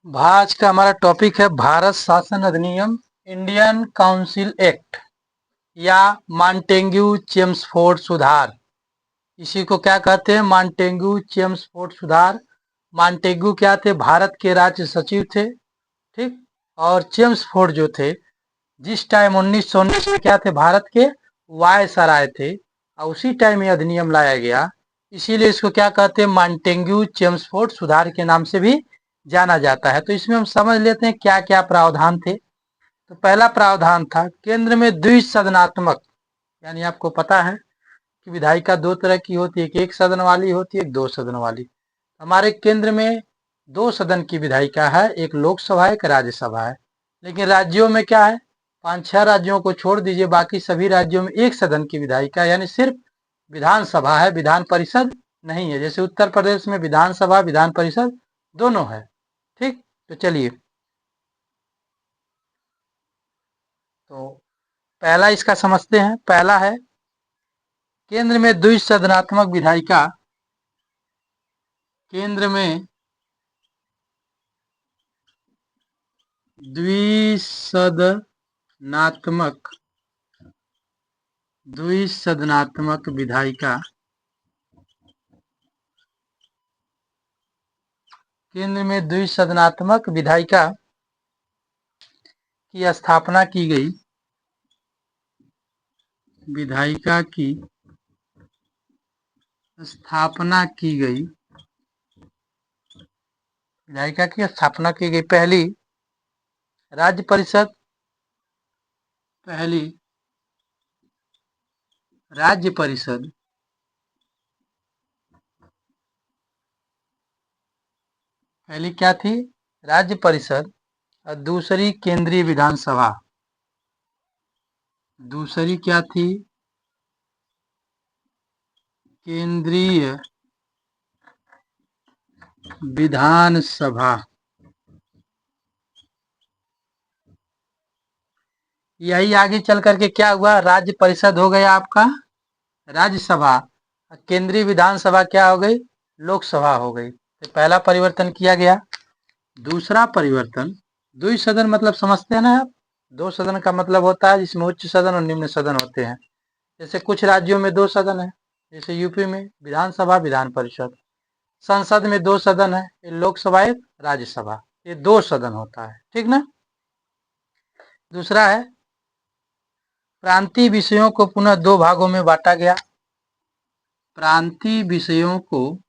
आज का हमारा टॉपिक है भारत शासन अधिनियम, इंडियन काउंसिल एक्ट या मॉन्टेग्यू चेम्सफोर्ड सुधार। इसी को क्या कहते हैं? मॉन्टेग्यू चेम्सफोर्ड सुधार। मॉन्टेग्यू क्या थे? भारत के राज्य सचिव थे, ठीक। और चेम्सफोर्ड जो थे, जिस टाइम 1919 में क्या थे? भारत के वायसराय थे, और उसी टाइम ये अधिनियम लाया गया। इसीलिए इसको क्या कहते हैं? मॉन्टेग्यू चेम्सफोर्ड सुधार के नाम से भी जाना जाता है। तो इसमें हम समझ लेते हैं क्या क्या प्रावधान थे। तो पहला प्रावधान था केंद्र में द्विसदनात्मक, यानी आपको पता है कि विधायिका दो तरह की होती है, एक सदन वाली होती है, एक दो सदन वाली। हमारे केंद्र में दो सदन की विधायिका है, एक लोकसभा है, एक राज्यसभा है। लेकिन राज्यों में क्या है? 5-6 राज्यों को छोड़ दीजिए, बाकी सभी राज्यों में एक सदन की विधायिका, यानी सिर्फ विधानसभा है, विधान परिषद नहीं है। जैसे उत्तर प्रदेश में विधानसभा विधान परिषद दोनों है, ठीक। तो चलिए, तो पहला इसका समझते हैं। पहला है केंद्र में द्विसदनात्मक विधायिका। केंद्र में द्विसदनात्मक विधायिका, केंद्र में द्विसदनात्मक विधायिका की स्थापना की गई। विधायिका की स्थापना की गई। विधायिका की स्थापना की गई। पहली राज्य परिषद, पहली राज्य परिषद, पहली क्या थी? राज्य परिषद। और दूसरी केंद्रीय विधानसभा। दूसरी क्या थी? केंद्रीय विधानसभा। यही आगे चल करके क्या हुआ? राज्य परिषद हो गया आपका राज्यसभा, केंद्रीय विधानसभा क्या हो गई? लोकसभा हो गई। तो पहला परिवर्तन किया गया। दूसरा परिवर्तन, द्विसदन मतलब समझते हैं ना आप? दो सदन का मतलब होता है जिसमें उच्च सदन और निम्न सदन होते हैं। जैसे कुछ राज्यों में दो सदन है, जैसे यूपी में विधानसभा विधान परिषद। संसद में दो सदन है, एक लोकसभा एक राज्यसभा, ये दो सदन होता है, ठीक ना। दूसरा है प्रांतीय विषयों को पुनः दो भागों में बांटा गया। प्रांतीय विषयों को,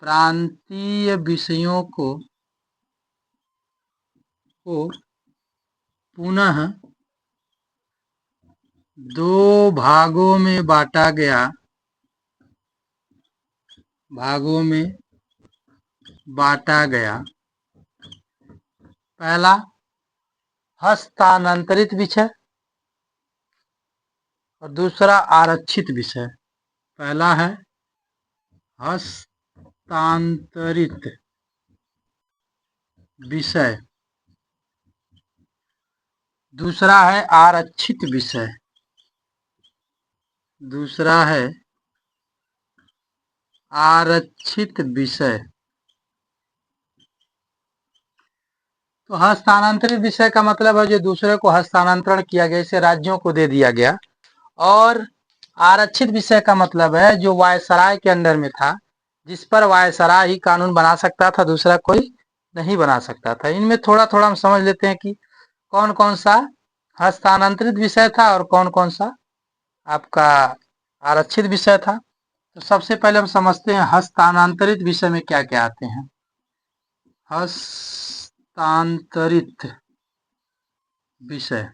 प्रांतीय विषयों को पुनः दो भागों में बांटा गया। भागों में बांटा गया। पहला हस्तांतरित विषय और दूसरा आरक्षित विषय। पहला है हस्तांतरित विषय, दूसरा है आरक्षित विषय। दूसरा है आरक्षित विषय। तो हस्तांतरित विषय का मतलब है जो दूसरे को हस्तांतरण किया गया, इसे राज्यों को दे दिया गया। और आरक्षित विषय का मतलब है जो वायसराय के अंडर में था, जिस पर वायसराय ही कानून बना सकता था, दूसरा कोई नहीं बना सकता था। इनमें थोड़ा थोड़ा हम समझ लेते हैं कि कौन कौन सा हस्तांतरित विषय था और कौन कौन सा आपका आरक्षित विषय था। तो सबसे पहले हम समझते हैं हस्तांतरित विषय में क्या क्या आते हैं। हस्तांतरित विषय,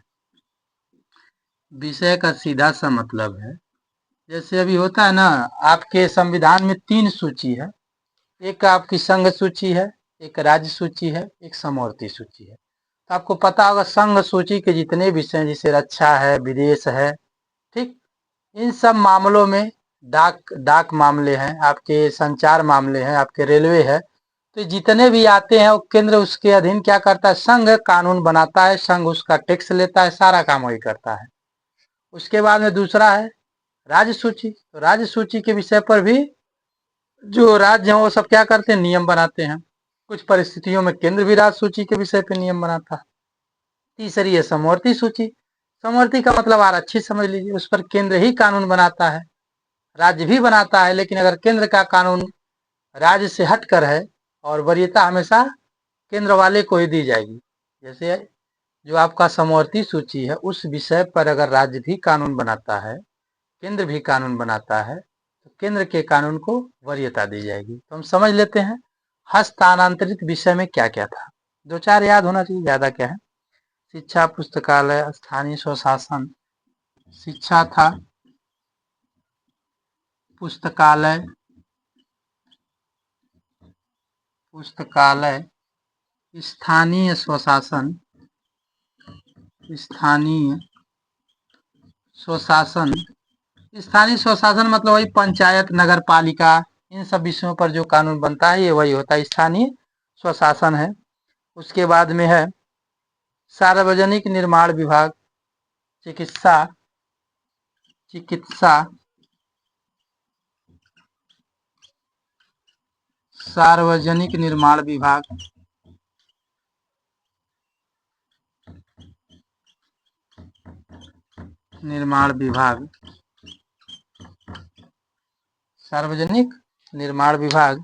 विषय का सीधा सा मतलब है, जैसे अभी होता है ना, आपके संविधान में 3 सूची है। एक आपकी संघ सूची है, एक राज्य सूची है, एक समवर्ती सूची है। तो आपको पता होगा संघ सूची के जितने विषय, जैसे रक्षा है, विदेश है, ठीक, इन सब मामलों में डाक मामले हैं, आपके संचार मामले हैं, आपके रेलवे है, तो जितने भी आते हैं वो केंद्र उसके अधीन क्या करता है? संघ कानून बनाता है, संघ उसका टैक्स लेता है, सारा काम वही करता है। उसके बाद में दूसरा है राज्य सूची। तो राज्य सूची के विषय पर भी जो राज्य हैं वो सब क्या करते हैं? नियम बनाते हैं। कुछ परिस्थितियों में केंद्र भी राज्य सूची के विषय पे नियम बनाता है। तीसरी है समवर्ती सूची। समवर्ती का मतलब आरक्षित समझ लीजिए, उस पर केंद्र ही कानून बनाता है, राज्य भी बनाता है, लेकिन अगर केंद्र का कानून राज्य से हटकर है और वरीयता हमेशा केंद्र वाले को ही दी जाएगी। जैसे जो आपका समवर्ती सूची है उस विषय पर अगर राज्य भी कानून बनाता है, केंद्र भी कानून बनाता है, तो केंद्र के कानून को वरीयता दी जाएगी। तो हम समझ लेते हैं हस्तांतरित विषय में क्या क्या था। दो चार याद होना चाहिए, ज्यादा क्या है। शिक्षा, पुस्तकालय, स्थानीय स्वशासन। शिक्षा था, पुस्तकालय, स्थानीय स्वशासन, स्थानीय स्वशासन। स्थानीय स्वशासन मतलब वही पंचायत, नगर पालिका, इन सब विषयों पर जो कानून बनता है ये वही होता है, स्थानीय स्वशासन है। उसके बाद में है सार्वजनिक निर्माण विभाग, चिकित्सा, सार्वजनिक निर्माण विभाग, सार्वजनिक निर्माण विभाग।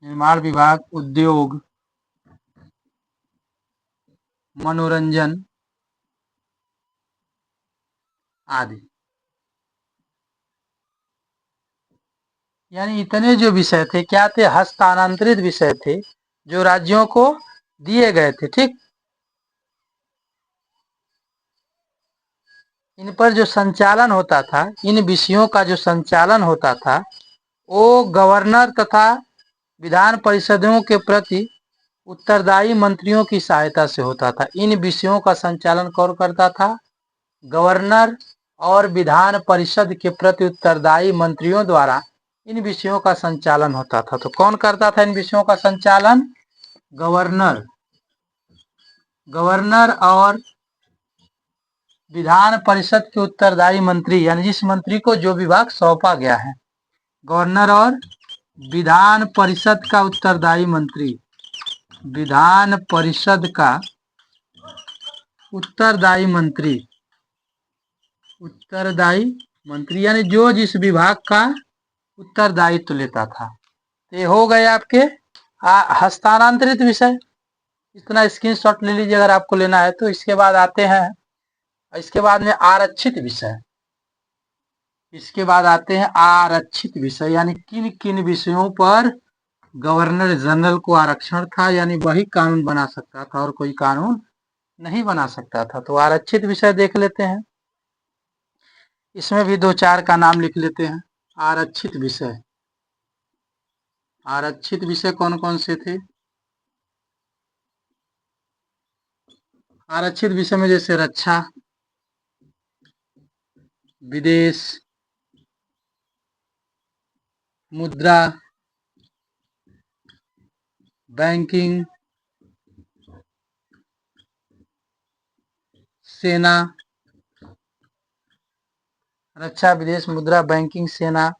निर्माण विभाग, उद्योग, मनोरंजन आदि। यानी इतने जो विषय थे क्या थे, हस्तांतरित विषय थे जो राज्यों को दिए गए थे। ठीक, इन पर जो संचालन होता था, इन विषयों का जो संचालन होता था वो गवर्नर तथा विधान परिषदों के प्रति उत्तरदायी मंत्रियों की सहायता से होता था। इन विषयों का संचालन कौन करता था? गवर्नर और विधान परिषद के प्रति उत्तरदायी मंत्रियों द्वारा इन विषयों का संचालन होता था। तो कौन करता था इन विषयों का संचालन? गवर्नर और विधान परिषद के उत्तरदायी मंत्री, यानी जिस मंत्री को जो विभाग सौंपा गया है, गवर्नर और विधान परिषद का उत्तरदायी मंत्री, विधान परिषद का उत्तरदायी मंत्री यानी जो जिस विभाग का उत्तरदायित्व लेता था। तो ये हो गए आपके हस्तांतरित विषय। इतना स्क्रीनशॉट ले लीजिए अगर आपको लेना है तो। इसके बाद आते हैं, इसके बाद में आरक्षित विषय। इसके बाद आते हैं आरक्षित विषय, यानी किन किन विषयों पर गवर्नर जनरल को आरक्षण था, यानी वही कानून बना सकता था और कोई कानून नहीं बना सकता था। तो आरक्षित विषय देख लेते हैं, इसमें भी दो चार का नाम लिख लेते हैं। आरक्षित विषय, आरक्षित विषय कौन कौन से थे? आरक्षित विषय में जैसे रक्षा, विदेश, मुद्रा, बैंकिंग, सेना, रक्षा, विदेश, मुद्रा, बैंकिंग, सेना,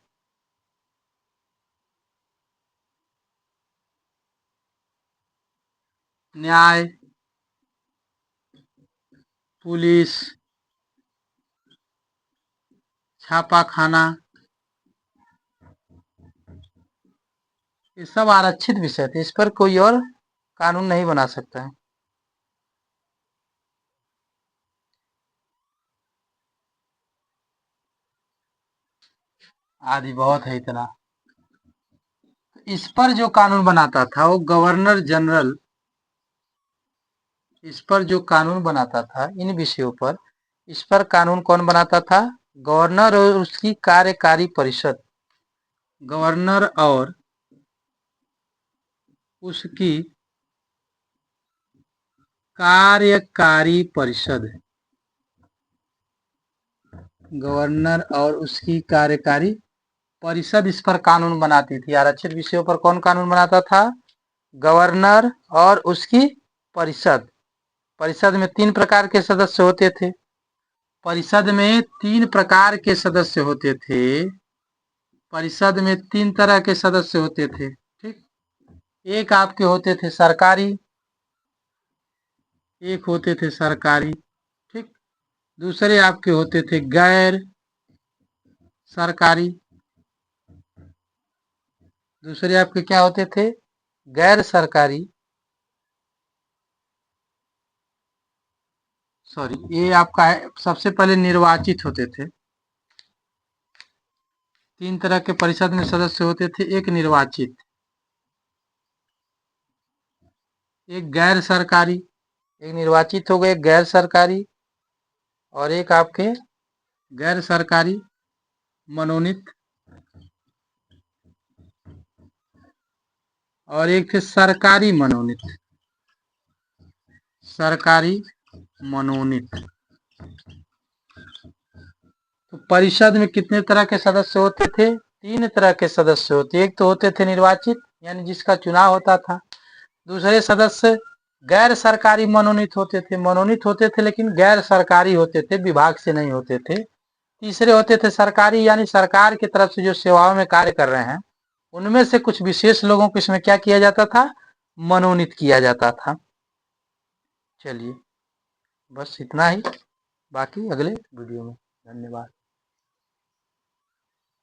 न्याय, पुलिस, छापा खाना, ये सब आरक्षित विषय थे। इस पर कोई और कानून नहीं बना सकता है। आदि बहुत है इतना। इस पर जो कानून बनाता था वो गवर्नर जनरल, इस पर जो कानून बनाता था इन विषयों पर, इस पर कानून कौन बनाता था? गवर्नर और उसकी कार्यकारी परिषद, गवर्नर और उसकी कार्यकारी परिषद, गवर्नर और उसकी कार्यकारी परिषद इस पर कानून बनाती थी। आरक्षित विषयों पर कौन कानून बनाता था? गवर्नर और उसकी परिषद। परिषद में 3 प्रकार के सदस्य होते थे। परिषद में 3 प्रकार के सदस्य होते थे। परिषद में 3 तरह के सदस्य होते थे। ठीक, एक आपके होते थे सरकारी, एक होते थे सरकारी, ठीक, दूसरे आपके होते थे गैर सरकारी, दूसरे आपके क्या होते थे, गैर सरकारी, सॉरी ये आपका है, सबसे पहले निर्वाचित होते थे। 3 तरह के परिषद में सदस्य होते थे, एक निर्वाचित, एक गैर सरकारी, एक निर्वाचित हो गए गैर सरकारी, और एक आपके गैर सरकारी मनोनीत, और एक थे सरकारी मनोनीत, सरकारी मनोनीत। तो परिषद में कितने तरह के सदस्य होते थे, 3 तरह के सदस्य होते। एक तो होते थे निर्वाचित, यानी जिसका चुनाव होता था। दूसरे सदस्य गैर सरकारी मनोनीत होते थे, मनोनीत होते थे लेकिन गैर सरकारी होते थे, विभाग से नहीं होते थे। तीसरे होते थे सरकारी, यानी सरकार की तरफ से जो सेवाओं में कार्य कर रहे हैं, उनमें से कुछ विशेष लोगों को इसमें क्या किया जाता था, मनोनीत किया जाता था। चलिए बस इतना ही, बाकी अगले वीडियो में। धन्यवाद।